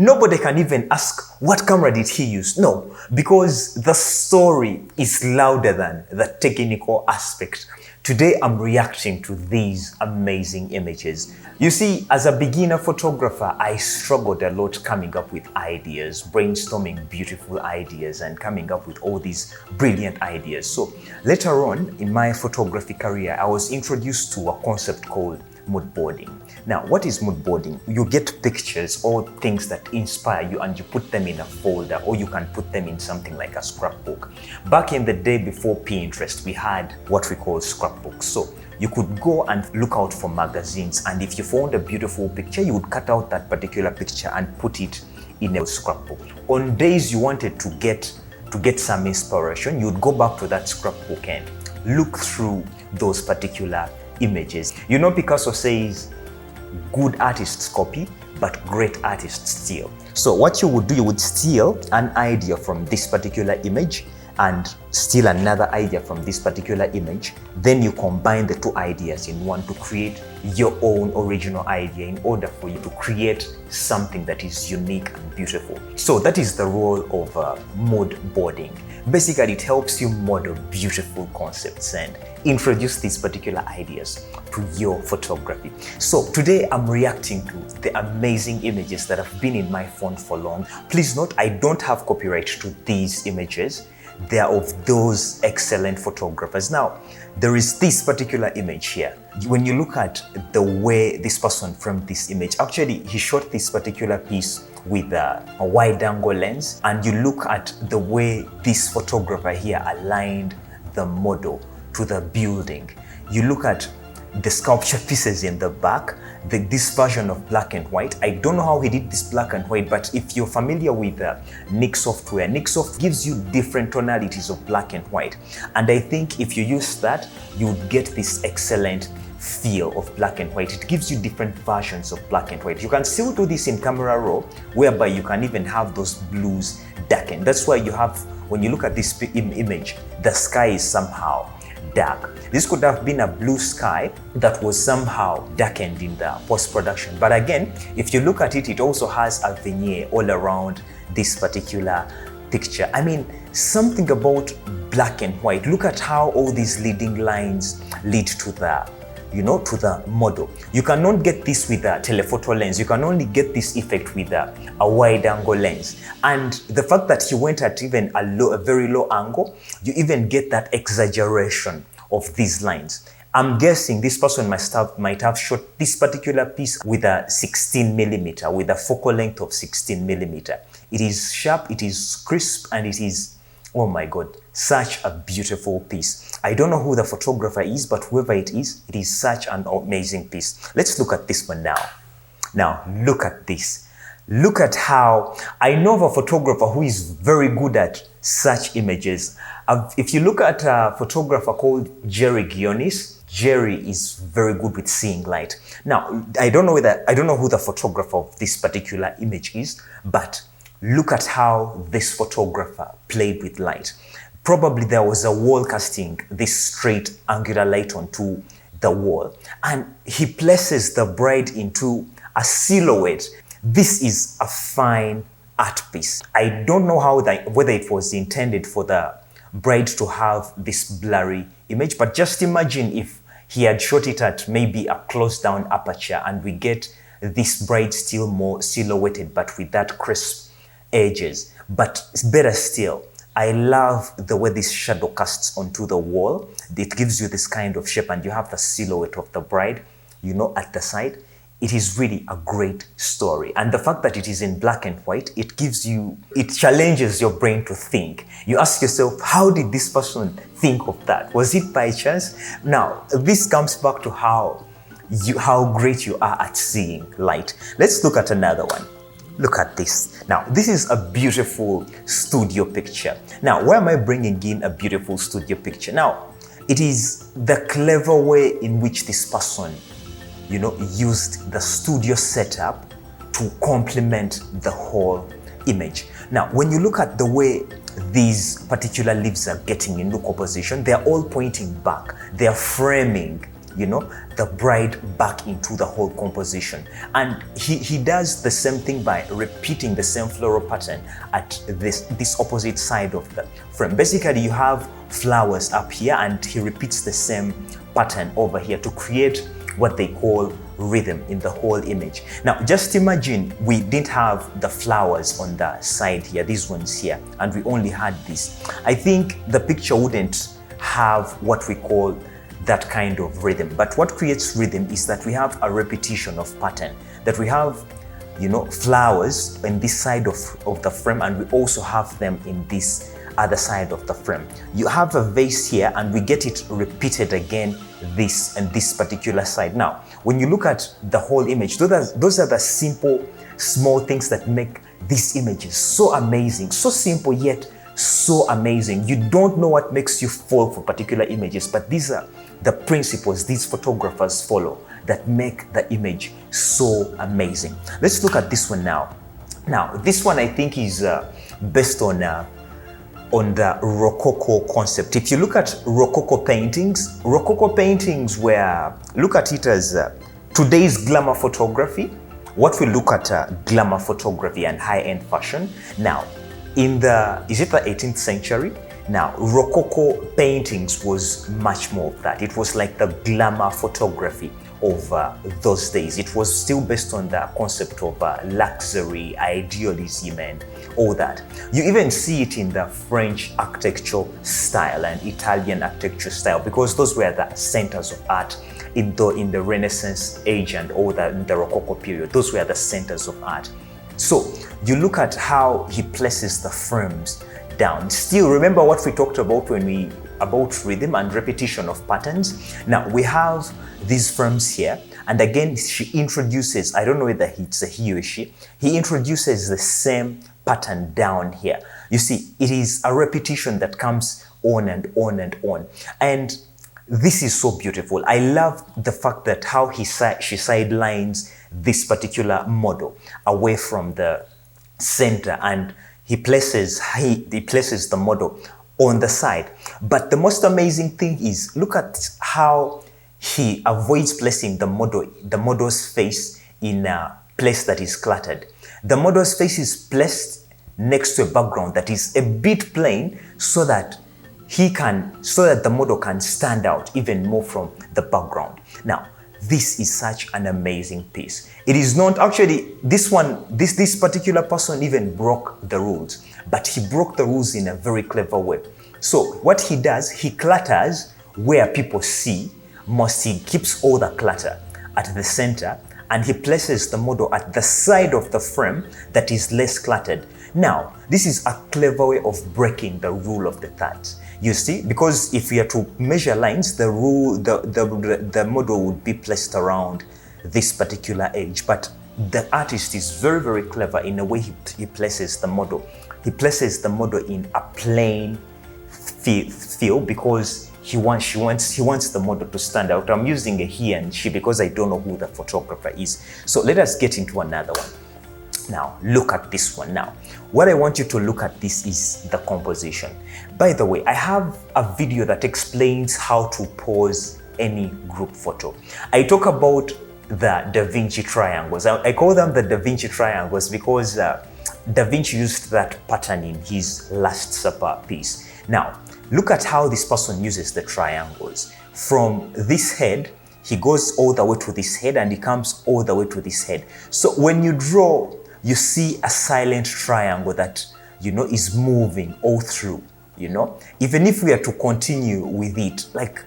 Nobody can even ask, what camera did he use? No, because the story is louder than the technical aspect. Today, I'm reacting to these amazing images. You see, as a beginner photographer, I struggled a lot coming up with ideas, brainstorming beautiful ideas and coming up with all these brilliant ideas. So later on in my photography career, I was introduced to a concept called mood boarding. Now, what is mood boarding? You get pictures or things that inspire you and you put them in a folder, or you can put them in something like a scrapbook. Back in the day before Pinterest, we had what we call scrapbooks. So you could go and look out for magazines, and if you found a beautiful picture, you would cut out that particular picture and put it in a scrapbook. On days you wanted to get some inspiration, you would go back to that scrapbook and look through those particular images. You know, Picasso says, good artists copy, but great artists steal. So what you would do, you would steal an idea from this particular image and steal another idea from this particular image. Then you combine the two ideas in one to create your own original idea in order for you to create something that is unique and beautiful. So that is the role of mood boarding. Basically, it helps you model beautiful concepts and introduce these particular ideas to your photography. So today I'm reacting to the amazing images that have been in my phone for long. Please note, I don't have copyright to these images. They are of those excellent photographers. Now, there is this particular image here. When you look at the way this person framed this image, actually he shot this particular piece with a wide angle lens, and you look at the way this photographer here aligned the model to the building. You look at the sculpture pieces in the back, this version of black and white. I don't know how he did this black and white, but if you're familiar with Nik software, Nik soft gives you different tonalities of black and white. And I think if you use that, you would get this excellent feel of black and white. It gives you different versions of black and white. You can still do this in camera raw, whereby you can even have those blues darken. That's why you have, when you look at this image, the sky is somehow dark. This could have been a blue sky that was somehow darkened in the post-production. But again, if you look at it, it also has a veneer all around this particular picture. I mean, something about black and white. Look at how all these leading lines lead to the model. You cannot get this with a telephoto lens. You can only get this effect with a wide angle lens. And the fact that you went at even a very low angle, you even get that exaggeration of these lines. I'm guessing this person might have shot this particular piece with a 16mm, with a focal length of 16mm. It is sharp, it is crisp, and it is, oh my God, such a beautiful piece. I don't know who the photographer is, but whoever it is such an amazing piece. Let's look at this one now. Now, look at this. Look at how, I know of a photographer who is very good at such images. If you look at a photographer called Jerry Gionis, Jerry is very good with seeing light. Now, I don't know who the photographer of this particular image is, but look at how this photographer played with light. Probably there was a wall casting this straight angular light onto the wall, and he places the bride into a silhouette. This is a fine art piece. I don't know whether it was intended for the bride to have this blurry image, but just imagine if he had shot it at maybe a closed down aperture and we get this bride still more silhouetted, but with that crisp edges. But better still, I love the way this shadow casts onto the wall. It gives you this kind of shape, and you have the silhouette of the bride, at the side. It is really a great story. And the fact that it is in black and white, it challenges your brain to think. You ask yourself, how did this person think of that? Was it by chance? Now, this comes back to how great you are at seeing light. Let's look at another one. Look at this. Now, this is a beautiful studio picture. Now, why am I bringing in a beautiful studio picture? Now, it is the clever way in which this person, used the studio setup to complement the whole image. Now, when you look at the way these particular leaves are getting into composition, they're all pointing back. They're framing, you know, the bride back into the whole composition. And he does the same thing by repeating the same floral pattern at this opposite side of the frame. Basically, you have flowers up here and he repeats the same pattern over here to create what they call rhythm in the whole image. Now, just imagine we didn't have the flowers on the side here, these ones here, and we only had this. I think the picture wouldn't have what we call that kind of rhythm. But what creates rhythm is that we have a repetition of pattern, that we have, you know, flowers in this side of the frame, and we also have them in this other side of the frame. You have a vase here and we get it repeated again, this and this particular side. Now, when you look at the whole image, those are the simple, small things that make these images so amazing, so simple yet so amazing. You don't know what makes you fall for particular images, but these are the principles these photographers follow that make the image so amazing. Let's look at this one now. Now, this one I think is based on the Rococo concept. If you look at Rococo paintings were, look at it as today's glamour photography. What we look at glamour photography and high-end fashion. Now, is it the 18th century? Now, Rococo paintings was much more of that. It was like the glamour photography of those days. It was still based on the concept of luxury, idealism, and all that. You even see it in the French architectural style and Italian architecture style, because those were the centers of art in the Renaissance age and all that, in the Rococo period. Those were the centers of art. So you look at how he places the frames down. Still, remember what we talked about about rhythm and repetition of patterns. Now we have these frames here, and again she introduces, I don't know whether it's a he or she, he introduces the same pattern down here. You see, it is a repetition that comes on and on and on, and this is so beautiful. I love the fact that how she sidelines this particular model away from the center, and he places the model on the side. But the most amazing thing is, look at how he avoids placing the model's face in a place that is cluttered. The model's face is placed next to a background that is a bit plain, so that the model can stand out even more from the background. Now, this is such an amazing piece. It is not actually, this particular person even broke the rules, but he broke the rules in a very clever way. So what he does, he clutters where people see most. He keeps all the clutter at the center, and he places the model at the side of the frame that is less cluttered. Now, this is a clever way of breaking the rule of the thirds. You see, because if we are to measure lines, the model would be placed around this particular edge. But the artist is very, very clever in the way he places the model. He places the model in a plain feel because he wants the model to stand out. I'm using a he and she because I don't know who the photographer is. So let us get into another one. Now, look at this one now. What I want you to look at this is the composition. By the way, I have a video that explains how to pose any group photo. I talk about the Da Vinci triangles. I call them the Da Vinci triangles because Da Vinci used that pattern in his Last Supper piece. Now, look at how this person uses the triangles. From this head, he goes all the way to this head, and he comes all the way to this head. So when you draw, you see a silent triangle that, you know, is moving all through, you know. Even if we are to continue with it, like,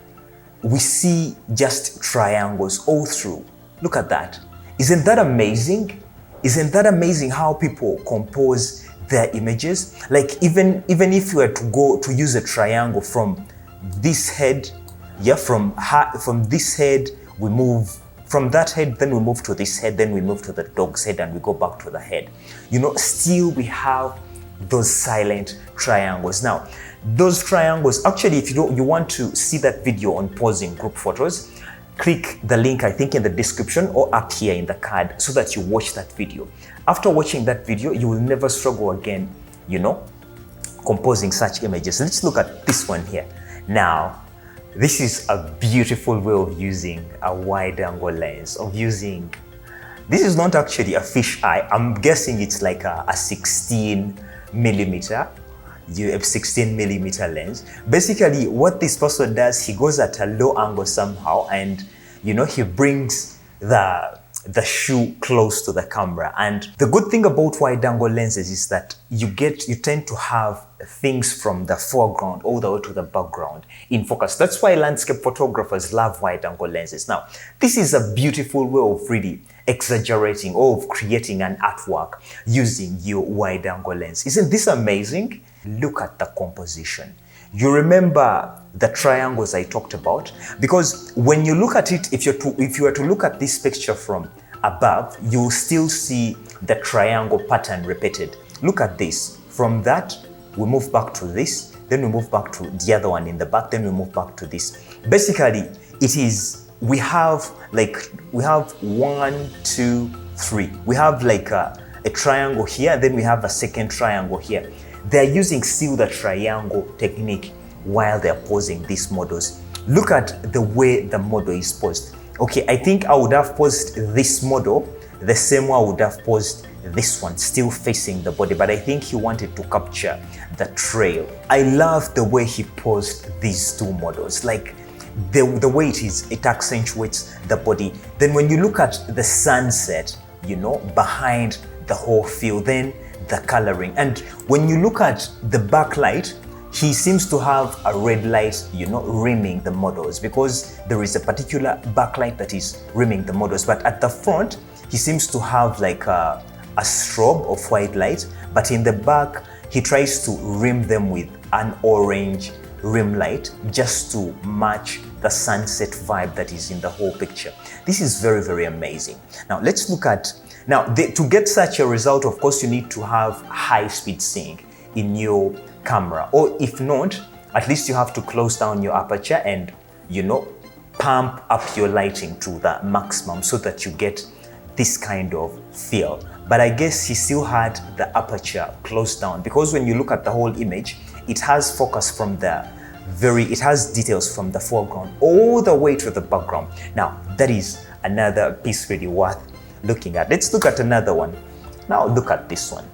we see just triangles all through. Look at that. Isn't that amazing? Isn't that amazing how people compose their images? Like, even if you were to go to use a triangle from this head, yeah, from this head, we move from that head, then we move to this head, then we move to the dog's head, and we go back to the head. You know, still we have those silent triangles. Now, those triangles, actually, if you want to see that video on posing group photos, click the link, I think, in the description or up here in the card so that you watch that video. After watching that video, you will never struggle again, you know, composing such images. Let's look at this one here. Now, This is a beautiful way of using a wide angle lens, this is not actually a fish eye. I'm guessing it's like a 16 millimeter. You have 16 millimeter lens. Basically, what this person does, he goes at a low angle somehow, and he brings the shoe close to the camera. And the good thing about wide angle lenses is that you tend to have things from the foreground all the way to the background in focus. That's why landscape photographers love wide angle lenses. Now, this is a beautiful way of really exaggerating or of creating an artwork using your wide angle lens. Isn't this amazing? Look at the composition. You remember the triangles I talked about? Because when you look at it, if you were to look at this picture from above, you'll still see the triangle pattern repeated. Look at this. From that, we move back to this, then we move back to the other one in the back, then we move back to this. Basically, we have 1, 2, 3. We have like a triangle here, then we have a second triangle here. They're using still the triangle technique while they're posing these models. Look at the way the model is posed. Okay, I think I would have posed this model the same way I would have posed this one, still facing the body, but I think he wanted to capture the trail. I love the way he posed these two models, like the way it accentuates the body. Then when you look at the sunset, behind the whole field, then the coloring. And when you look at the backlight, he seems to have a red light, rimming the models, because there is a particular backlight that is rimming the models. But at the front, he seems to have like a strobe of white light, but in the back, he tries to rim them with an orange rim light just to match the sunset vibe that is in the whole picture. This is very, very amazing. Now, let's look at to get such a result, of course, you need to have high-speed sync in your camera, or if not, at least you have to close down your aperture and pump up your lighting to the maximum so that you get this kind of feel. But I guess he still had the aperture closed down, because when you look at the whole image, it has focus from it has details from the foreground all the way to the background. Now, that is another piece really worth looking at. Let's look at another one. Now look at this one.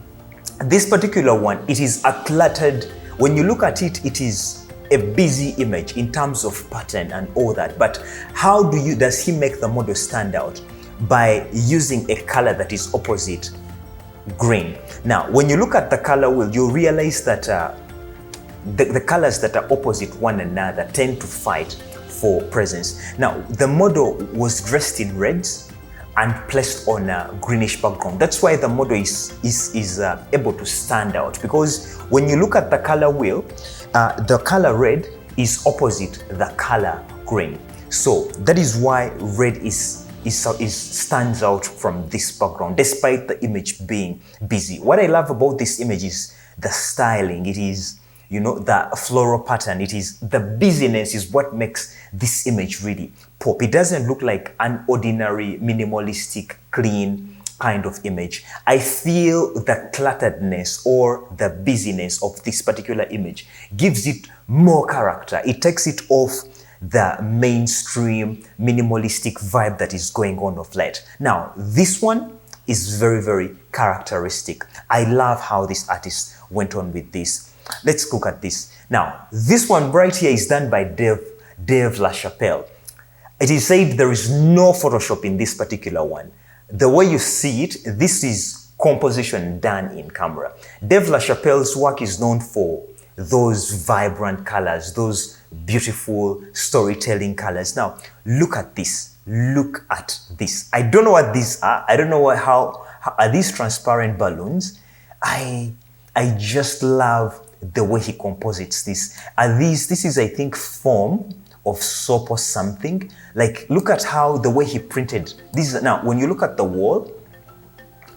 This particular one, it is a cluttered, when you look at it, it is a busy image in terms of pattern and all that. But how does he make the model stand out? By using a color that is opposite green. Now, when you look at the color wheel, you'll realize that the colors that are opposite one another tend to fight for presence. Now, the model was dressed in reds and placed on a greenish background. That's why the model is able to stand out, because when you look at the color wheel, the color red is opposite the color green. So that is why red stands out from this background, despite the image being busy. What I love about this image is the styling. It is the floral pattern. It is the busyness is what makes this image really pop. It doesn't look like an ordinary, minimalistic, clean kind of image. I feel the clutteredness or the busyness of this particular image gives it more character. It takes it off the mainstream, minimalistic vibe that is going on of late. Now, this one is very, very characteristic. I love how this artist went on with this. Let's look at this. Now, this one right here is done by Dave LaChapelle. It is said there is no Photoshop in this particular one. The way you see it, this is composition done in camera. Dave LaChapelle's work is known for those vibrant colors, those beautiful storytelling colors. Now, look at this. Look at this. I don't know what these are. I don't know how are these transparent balloons? I just love the way he composites this. This is, I think, foam of soap or something. Like, look at how the way he printed this. Now, when you look at the wall,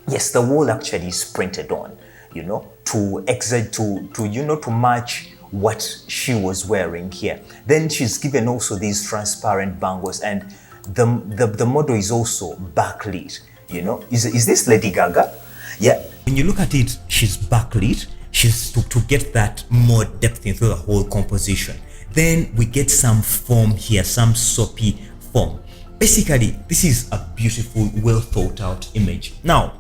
yes, the wall actually is printed on, to match what she was wearing here. Then she's given also these transparent bangles, and the model is also backlit. Is this Lady Gaga? Yeah. When you look at it, she's backlit. She's to get that more depth into the whole composition. Then we get some foam here, some soapy foam. Basically, this is a beautiful, well thought out image. Now,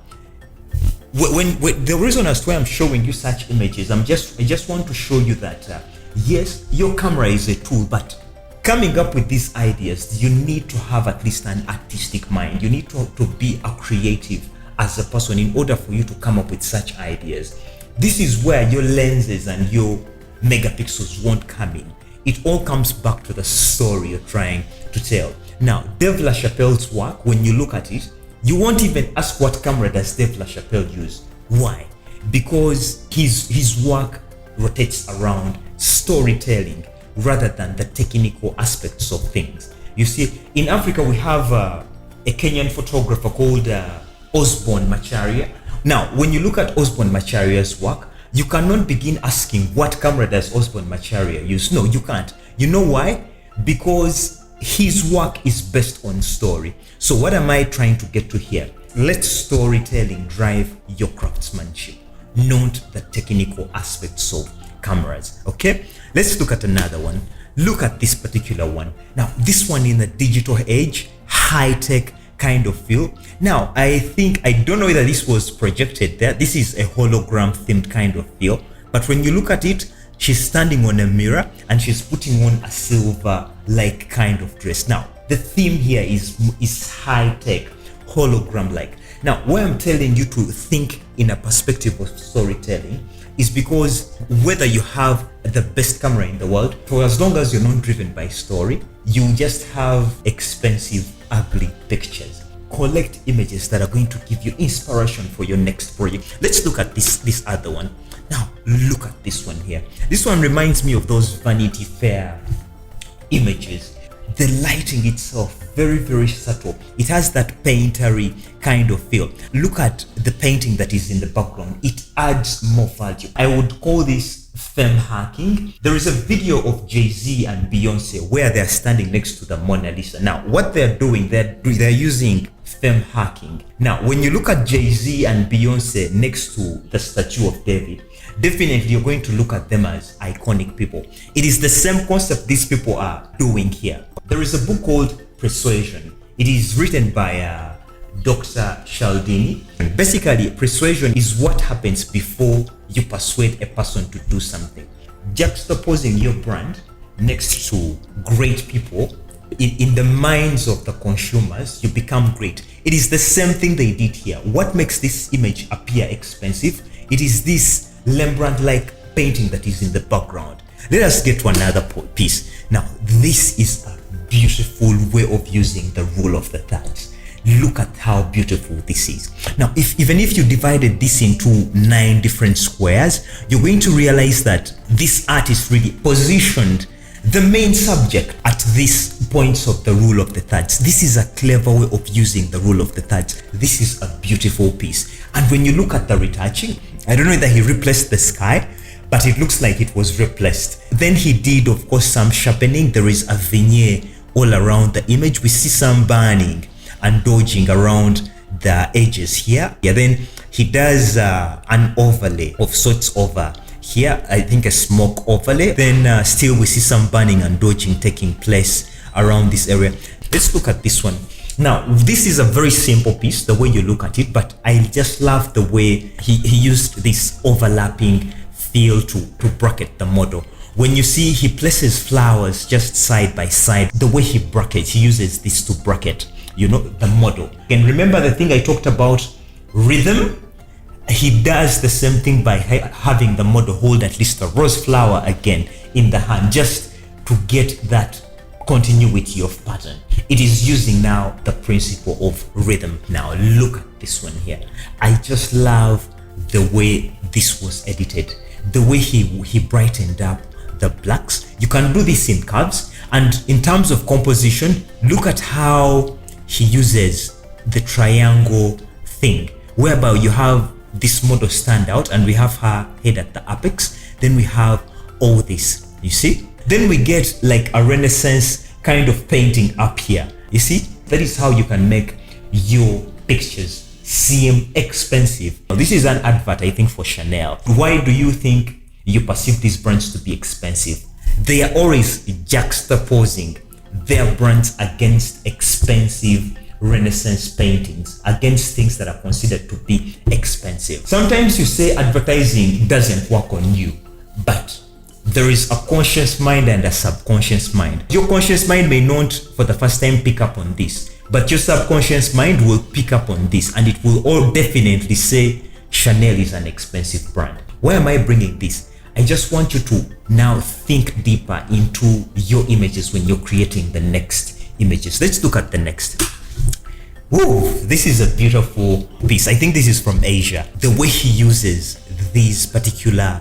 when the reason as to why I'm showing you such images, I just want to show you that yes, your camera is a tool, but coming up with these ideas, you need to have at least an artistic mind. You need to be a creative as a person in order for you to come up with such ideas. This is where your lenses and your megapixels won't come in. It all comes back to the story you're trying to tell. Now, Dave LaChapelle's work, when you look at it, you won't even ask what camera does Dave LaChapelle use. Why? Because his work rotates around storytelling rather than the technical aspects of things. You see, in Africa, we have a Kenyan photographer called Osborne Macharia. Now, when you look at Osborne Macharia's work, you cannot begin asking what camera does Osborne Macharia use. No, you can't. You know why? Because his work is based on story. So what am I trying to get to here? Let storytelling drive your craftsmanship, not the technical aspects of cameras. Okay, let's look at another one. Look at this particular one. Now, this one in the digital age, high-tech kind of feel. Now, I don't know whether this was projected there. This is a hologram themed kind of feel. But when you look at it, she's standing on a mirror and she's putting on a silver-like kind of dress. Now, the theme here is high-tech, hologram-like. Now, why I'm telling you to think in a perspective of storytelling is because whether you have the best camera in the world, for as long as you're not driven by story, you just have expensive, ugly pictures. Collect images that are going to give you inspiration for your next project. Let's look at this other one. Now, look at this one here. This one reminds me of those Vanity Fair images. The lighting itself, very, very subtle. It has that painterly kind of feel. Look at the painting that is in the background. It adds more value. I would call this femme hacking. There is a video of Jay-Z and Beyonce where they're standing next to the Mona Lisa. Now, what they're doing, they're using femme hacking. Now, when you look at Jay-Z and Beyonce next to the statue of David, definitely you're going to look at them as iconic people. It is the same concept these people are doing here. There is a book called Persuasion. It is written by Dr. Cialdini. And basically, persuasion is what happens before you persuade a person to do something. Juxtaposing your brand next to great people, in the minds of the consumers, you become great. It is the same thing they did here. What makes this image appear expensive? It is this Rembrandt-like painting that is in the background. Let us get to another piece. Now, this is a beautiful way of using the rule of the thirds. Look at how beautiful this is. Now, even if you divided this into 9 different squares, you're going to realize that this artist really positioned the main subject at these points of the rule of the thirds. This is a clever way of using the rule of the thirds. This is a beautiful piece. And when you look at the retouching, I don't know whether he replaced the sky, but it looks like it was replaced. Then he did, of course, some sharpening. There is a veneer all around the image. We see some burning and dodging around the edges here. Yeah, then he does an overlay of sorts over here, I think a smoke overlay. Then still we see some burning and dodging taking place around this area. Let's look at this one. Now, this is a very simple piece, the way you look at it, but I just love the way he used this overlapping feel to bracket the model. When you see he places flowers just side by side, the way he brackets, he uses this to bracket, you know, the model. And remember the thing I talked about, rhythm? He does the same thing by having the model hold at least a rose flower again in the hand, just to get that continuity of pattern. It is using now the principle of rhythm. Now look at this one here. I just love the way this was edited, the way he brightened up the blacks. You can do this in curves, and in terms of composition, look at how he uses the triangle thing, whereby you have this model stand out and we have her head at the apex, then we have all this, you see. Then we get like a Renaissance kind of painting up here, you see. That is how you can make your pictures seem expensive. Now, this is an advert, I think, for Chanel. Why do you think you perceive these brands to be expensive? They are always juxtaposing their brands against expensive Renaissance paintings, against things that are considered to be expensive. Sometimes you say advertising doesn't work on you, but there is a conscious mind and a subconscious mind. Your conscious mind may not for the first time pick up on this, but your subconscious mind will pick up on this, and it will all definitely say Chanel is an expensive brand. Why am I bringing this? I just want you to now think deeper into your images when you're creating the next images. Let's look at the next. Whoa, this is a beautiful piece. I think this is from Asia. The way he uses this particular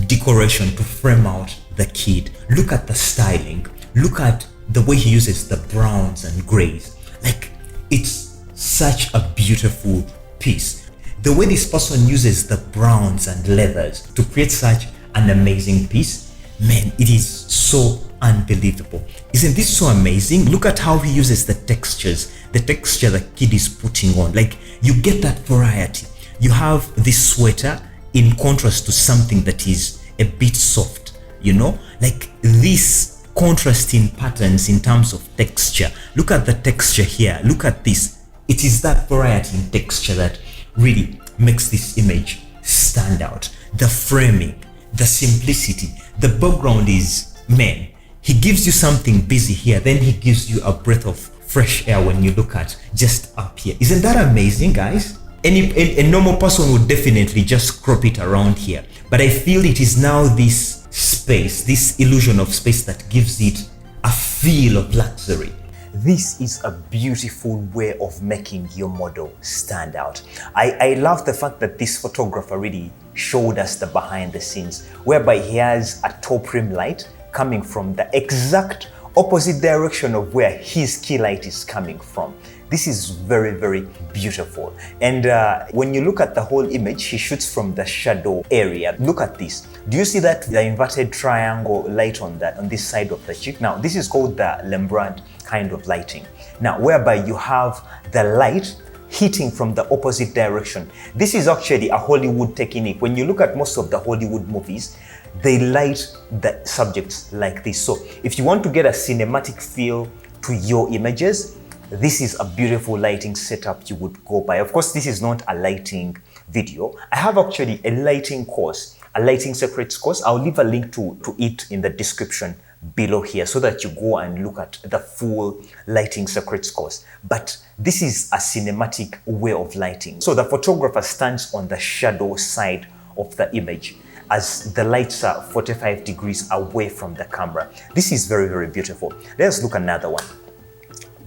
decoration to frame out the kid. Look at the styling. Look at the way he uses the browns and grays. Like, it's such a beautiful piece. The way this person uses the browns and leathers to create such an amazing piece, man, it is so unbelievable. Isn't this so amazing? Look at how he uses the textures, the texture the kid is putting on. Like, you get that variety. You have this sweater in contrast to something that is a bit soft, you know, like this contrasting patterns in terms of texture. Look at the texture here. Look at this. It is that variety in texture that really makes this image stand out. The framing, the simplicity, the background is, man, he gives you something busy here, then he gives you a breath of fresh air when you look at just up here. Isn't that amazing, guys? A normal person would definitely just crop it around here, but I feel it is now this space, this illusion of space, that gives it a feel of luxury. This is a beautiful way of making your model stand out. I love the fact that this photographer really showed us the behind the scenes, whereby he has a top rim light coming from the exact opposite direction of where his key light is coming from. This is very, very beautiful. And when you look at the whole image, he shoots from the shadow area. Look at this. Do you see that the inverted triangle light on this side of the cheek? Now, this is called the Rembrandt kind of lighting. Now, whereby you have the light hitting from the opposite direction. This is actually a Hollywood technique. When you look at most of the Hollywood movies, they light the subjects like this. So if you want to get a cinematic feel to your images, this is a beautiful lighting setup you would go by. Of course, this is not a lighting video. I have actually a lighting course, a lighting secrets course. I'll leave a link to it in the description below here so that you go and look at the full lighting secrets course. But this is a cinematic way of lighting. So the photographer stands on the shadow side of the image as the lights are 45 degrees away from the camera. This is very, very beautiful. Let's look at another one.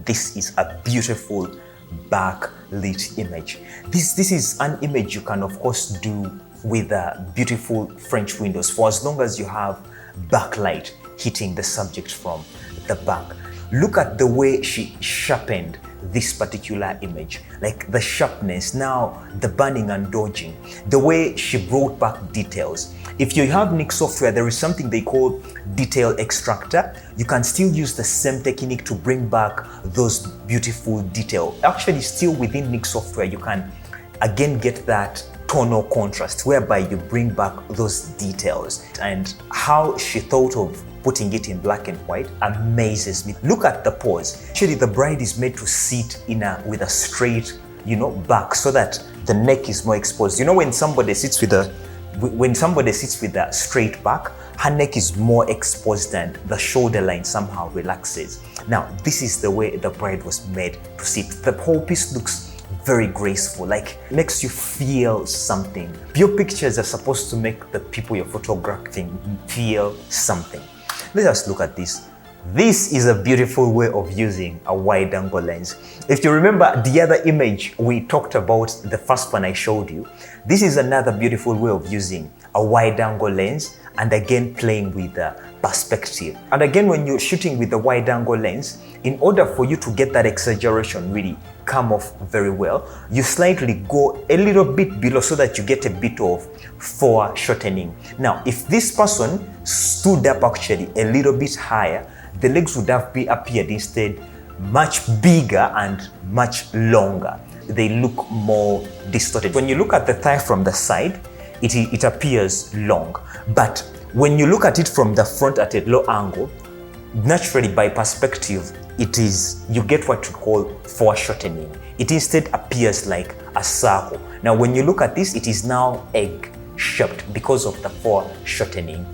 This is a beautiful backlit image. This is an image you can of course do with beautiful French windows for as long as you have backlight hitting the subject from the back. Look at the way she sharpened this particular image, like the sharpness, now the burning and dodging, the way she brought back details. If you have Nik software, there is something they call detail extractor. You can still use the same technique to bring back those beautiful detail. Actually, still within Nik software, you can again get that tonal contrast whereby you bring back those details. And how she thought of putting it in black and white amazes me. Look at the pose. Actually, the bride is made to sit with a straight, back so that the neck is more exposed. When somebody sits with a straight back, her neck is more exposed and the shoulder line somehow relaxes. Now, this is the way the bride was made to sit. The whole piece looks very graceful, like makes you feel something. Your pictures are supposed to make the people you're photographing feel something. Let us look at this. This is a beautiful way of using a wide angle lens. If you remember the other image we talked about, the first one I showed you, this is another beautiful way of using a wide angle lens and again playing with the perspective. And again, when you're shooting with the wide angle lens, in order for you to get that exaggeration really come off very well, you slightly go a little bit below so that you get a bit of foreshortening. Now, if this person stood up actually a little bit higher, the legs would have appeared instead much bigger and much longer. They look more distorted. When you look at the thigh from the side, it appears long. But when you look at it from the front at a low angle, naturally by perspective, you get what we call foreshortening. It instead appears like a circle. Now, when you look at this, it is now egg-shaped because of the foreshortening.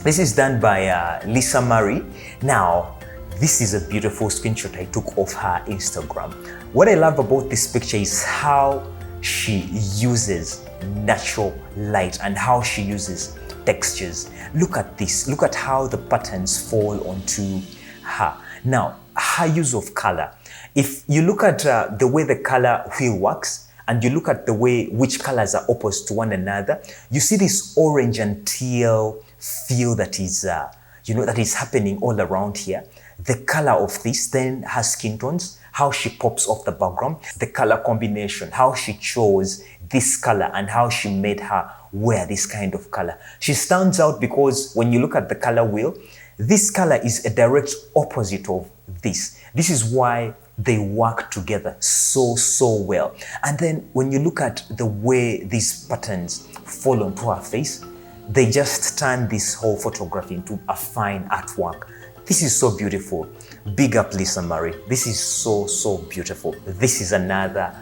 This is done by Lisa Marie. Now, this is a beautiful screenshot I took of her Instagram. What I love about this picture is how she uses natural light and how she uses textures. Look at this. Look at how the patterns fall onto her. Now, her use of color. If you look at the way the color wheel works, and you look at the way which colors are opposite to one another, you see this orange and teal feel that is, that is happening all around here. The color of this then has skin tones, how she pops off the background, the color combination, how she chose this color and how she made her wear this kind of color. She stands out because when you look at the color wheel, this color is a direct opposite of this. This is why they work together so well. And then when you look at the way these patterns fall onto her face, they just turn this whole photograph into a fine artwork. This is so beautiful. Big up Lisa Marie. This is so beautiful. This is another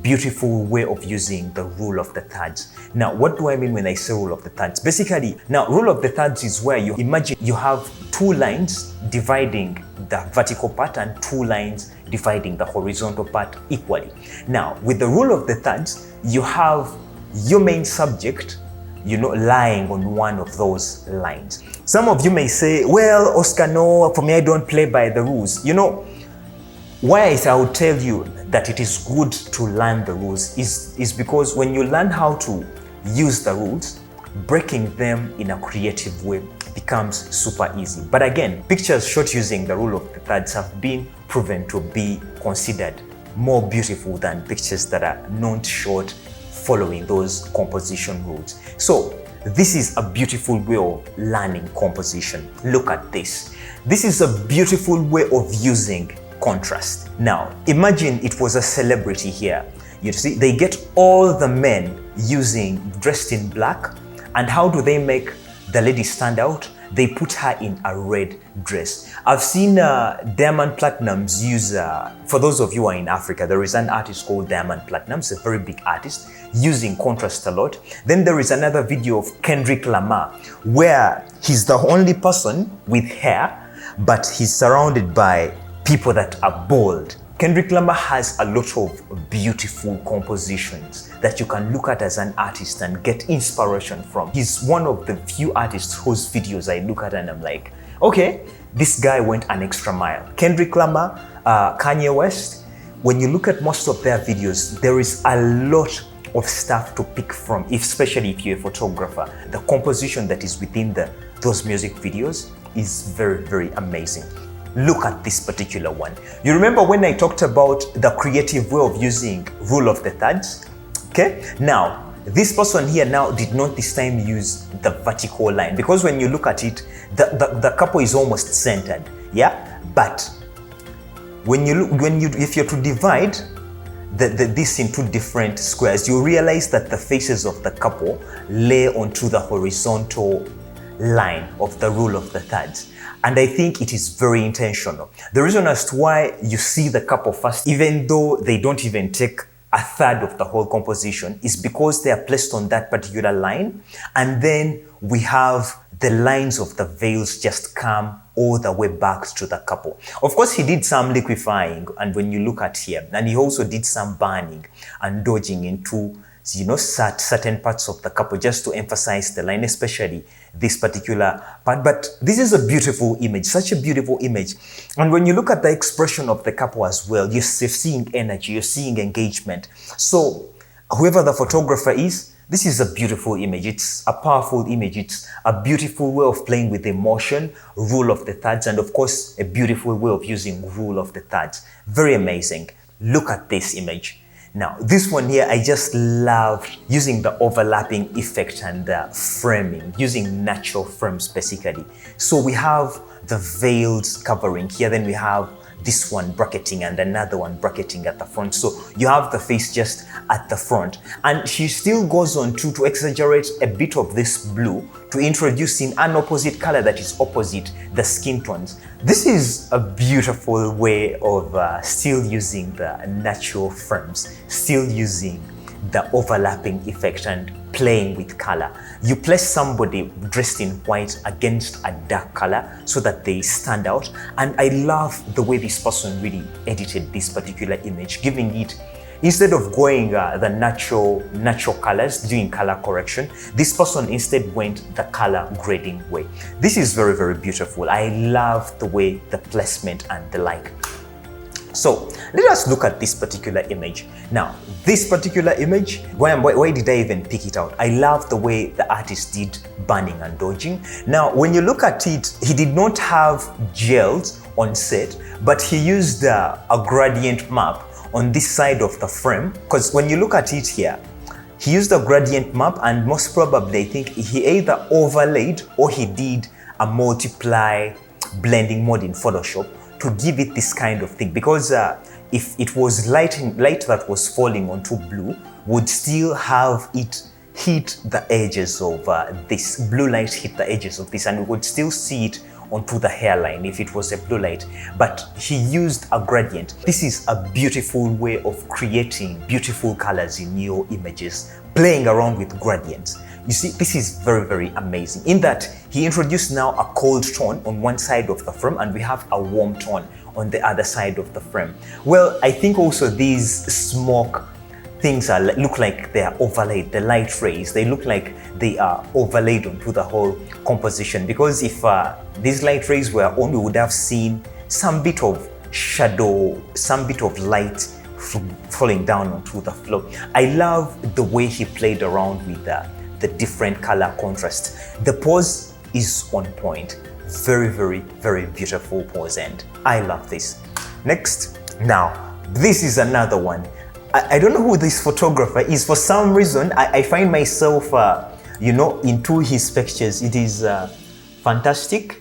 beautiful way of using the rule of the thirds. Now, what do I mean when I say rule of the thirds? Basically, now rule of the thirds is where you imagine you have two lines dividing the vertical part and two lines dividing the horizontal part equally. Now, with the rule of the thirds, you have your main subject, lying on one of those lines. Some of you may say, well, Oscar, no, for me, I don't play by the rules. Why I would tell you that it is good to learn the rules is because when you learn how to use the rules, breaking them in a creative way becomes super easy. But again, pictures shot using the rule of the thirds have been proven to be considered more beautiful than pictures that are not shot following those composition rules. So this is a beautiful way of learning composition. Look at this. This is a beautiful way of using contrast. Now, imagine it was a celebrity here. You see, they get all the men dressed in black, and how do they make the lady stand out? They put her in a red dress. I've seen Diamond Platnumz use, for those of you who are in Africa, there is an artist called Diamond Platnumz, a very big artist, using contrast a lot. Then there is another video of Kendrick Lamar, where he's the only person with hair, but he's surrounded by people that are bald. Kendrick Lamar has a lot of beautiful compositions that you can look at as an artist and get inspiration from. He's one of the few artists whose videos I look at and I'm like, okay, this guy went an extra mile. Kendrick Lamar, Kanye West, when you look at most of their videos, there is a lot of stuff to pick from, especially if you're a photographer. The composition that is within those music videos is very amazing. Look at this particular one. You remember when I talked about the creative way of using rule of the thirds? Okay, now this person here now did not this time use the vertical line, because when you look at it, the couple is almost centered, yeah? But if you're to divide this into different squares, you realize that the faces of the couple lay onto the horizontal line of the rule of the thirds. And I think it is very intentional. The reason as to why you see the couple first, even though they don't even take a third of the whole composition, is because they are placed on that particular line. And then we have the lines of the veils just come all the way back to the couple. Of course, he did some liquefying, and when you look at here, and he also did some burning and dodging into certain parts of the couple just to emphasize the line, especially this particular part. But this is a beautiful image, such a beautiful image. And when you look at the expression of the couple as well, you're seeing energy, you're seeing engagement. So whoever the photographer is, this is a beautiful image. It's a powerful image. It's a beautiful way of playing with emotion, rule of the thirds, and of course, a beautiful way of using rule of the thirds. Very amazing. Look at this image. Now, this one here, I just love using the overlapping effect and the framing, using natural frames basically. So we have the veils covering here, then we have this one bracketing and another one bracketing at the front. So you have the face just at the front. And she still goes on to exaggerate a bit of this blue to introduce in an opposite color that is opposite the skin tones. This is a beautiful way of still using the natural frames, still using the overlapping effect and playing with color. You place somebody dressed in white against a dark color so that they stand out. And I love the way this person really edited this particular image, giving it, instead of going the natural colors, doing color correction, this person instead went the color grading way. This is very, very beautiful. I love the way the placement and the like. So let us look at this particular image. Now, this particular image, why did I even pick it out? I love the way the artist did banning and dodging. Now, when you look at it, he did not have gels on set, but he used a gradient map on this side of the frame. Because when you look at it here, he used a gradient map, and most probably I think he either overlaid or he did a multiply blending mode in Photoshop to give it this kind of thing, because if it was light that was falling onto blue, would still have it hit the edges of this blue light, hit the edges of this, and we would still see it onto the hairline if it was a blue light. But he used a gradient. This is a beautiful way of creating beautiful colors in your images, playing around with gradients. You see, this is very, very amazing in that he introduced now a cold tone on one side of the frame and we have a warm tone on the other side of the frame. Well, I think also these smoke things look like they are overlaid, the light rays, they look like they are overlaid onto the whole composition, because if these light rays were on, we would have seen some bit of shadow, some bit of light falling down onto the floor. I love the way he played around with the different color contrast. The pose is on point. Very, very, very beautiful pose, and I love this. Next, now, this is another one. I don't know who this photographer is. For some reason, I find myself, into his pictures. It is fantastic.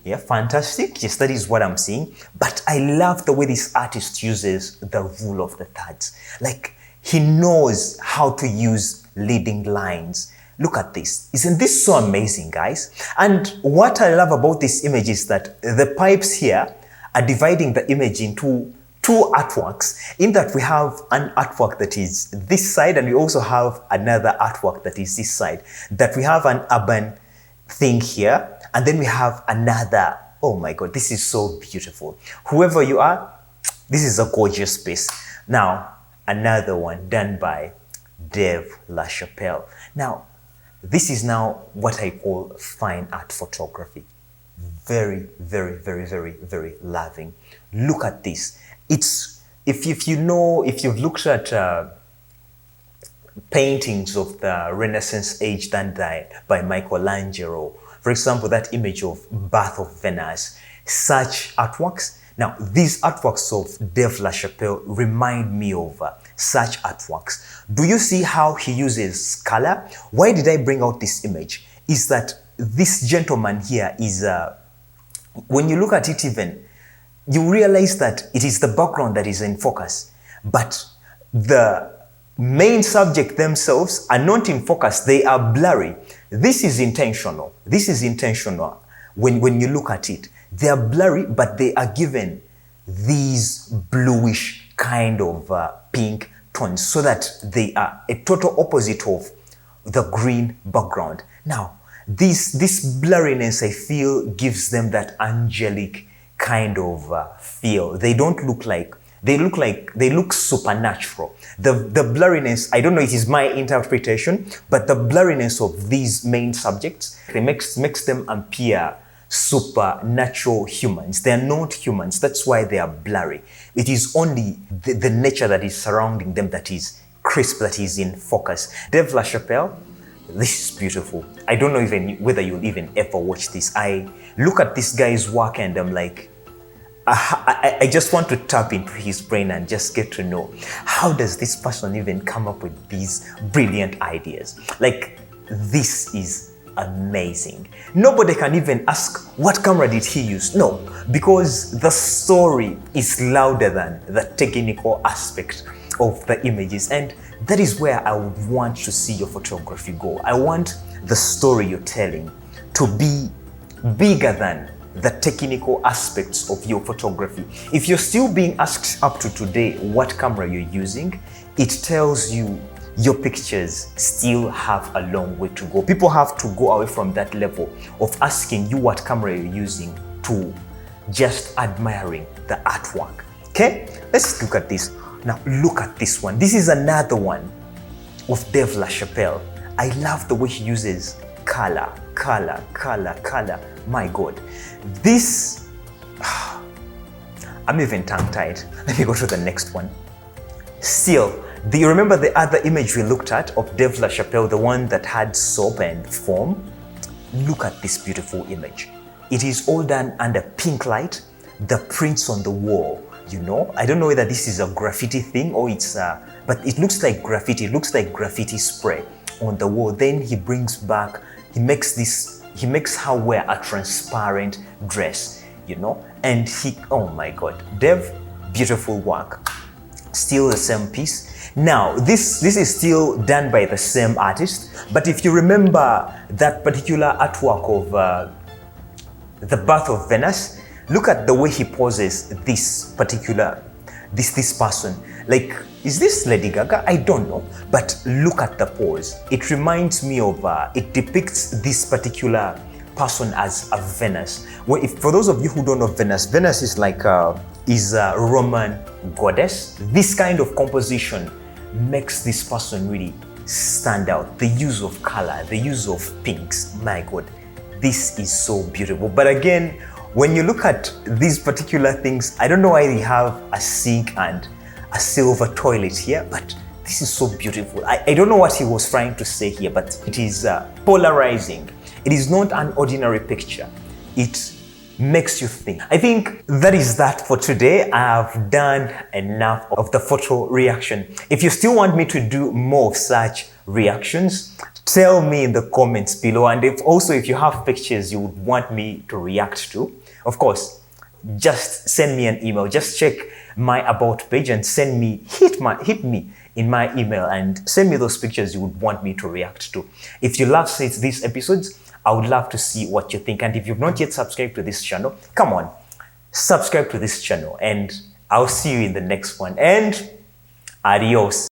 Yeah, fantastic. Yes, that is what I'm seeing. But I love the way this artist uses the rule of the thirds. Like, he knows how to use leading lines. Look at this. Isn't this so amazing, guys? And what I love about this image is that the pipes here are dividing the image into two artworks, in that we have an artwork that is this side and we also have another artwork that is this side. That we have an urban thing here and then we have another. Oh my God, this is so beautiful. Whoever you are, this is a gorgeous piece. Now, another one done by Dave LaChapelle. Now, this is now what I call fine art photography. Very, very, very, very, very loving. Look at this. It's, if you've looked at paintings of the Renaissance age done by Michelangelo, for example, that image of Birth of Venus, such artworks. Now, these artworks of Dave LaChapelle remind me of such artworks. Do you see how he uses color? Why did I bring out this image? Is that this gentleman here is, when you look at it even, you realize that it is the background that is in focus, but the main subject themselves are not in focus, they are blurry. This is intentional. This is intentional. When you look at it, they are blurry, but they are given these bluish kind of pink tones so that they are a total opposite of the green background. Now, this blurriness, I feel, gives them that angelic kind of feel. They don't look like, they look supernatural. The blurriness, I don't know, it is my interpretation, but the blurriness of these main subjects, it makes them appear supernatural humans. They are not humans. That's why they are blurry. It is only the nature that is surrounding them that is crisp, that is in focus. Dave LaChapelle, this is beautiful. I don't know even whether you'll even ever watch this. I look at this guy's work and I'm like, I just want to tap into his brain and just get to know, how does this person even come up with these brilliant ideas? Like, this is amazing. Nobody can even ask, what camera did he use? No, because the story is louder than the technical aspect of the images. And that is where I would want to see your photography go. I want the story you're telling to be bigger than the technical aspects of your photography. If you're still being asked up to today what camera you're using, it tells you your pictures still have a long way to go. People have to go away from that level of asking you what camera you're using to just admiring the artwork. Okay, let's look at this. Now look at this one. This is another one of Dave LaChapelle. I love the way he uses color. My God, this, I'm even tongue-tied. Let me go to the next one. Still, do you remember the other image we looked at of Dave LaChapelle, the one that had soap and foam? Look at this beautiful image. It is all done under pink light, the prints on the wall, you know? I don't know whether this is a graffiti thing or it's, but it looks like graffiti. It looks like graffiti spray on the wall. Then he brings back, he makes her wear a transparent dress, you know? And oh my God, Dave, beautiful work. Still the same piece. Now, this is still done by the same artist, but if you remember that particular artwork of the Birth of Venus, look at the way he poses this particular, this person. Like, is this Lady Gaga? I don't know, but look at the pose. It reminds me of, it depicts this particular person as a Venus. Well, for those of you who don't know Venus, Venus is like is a Roman goddess. This kind of composition makes this person really stand out. The use of color, the use of pinks, my God, this is so beautiful. But again, when you look at these particular things, I don't know why they have a sink and a silver toilet here, but this is so beautiful. I don't know what he was trying to say here, but it is polarizing. It is not an ordinary picture. It makes you think. I think that is that for today. I have done enough of the photo reaction. If you still want me to do more of such reactions, tell me in the comments below. And if you have pictures you would want me to react to, of course, just send me an email. Just check my about page and hit me in my email and send me those pictures you would want me to react to. If you love these episodes, I would love to see what you think. And if you've not yet subscribed to this channel, come on, subscribe to this channel, and I'll see you in the next one. And adios.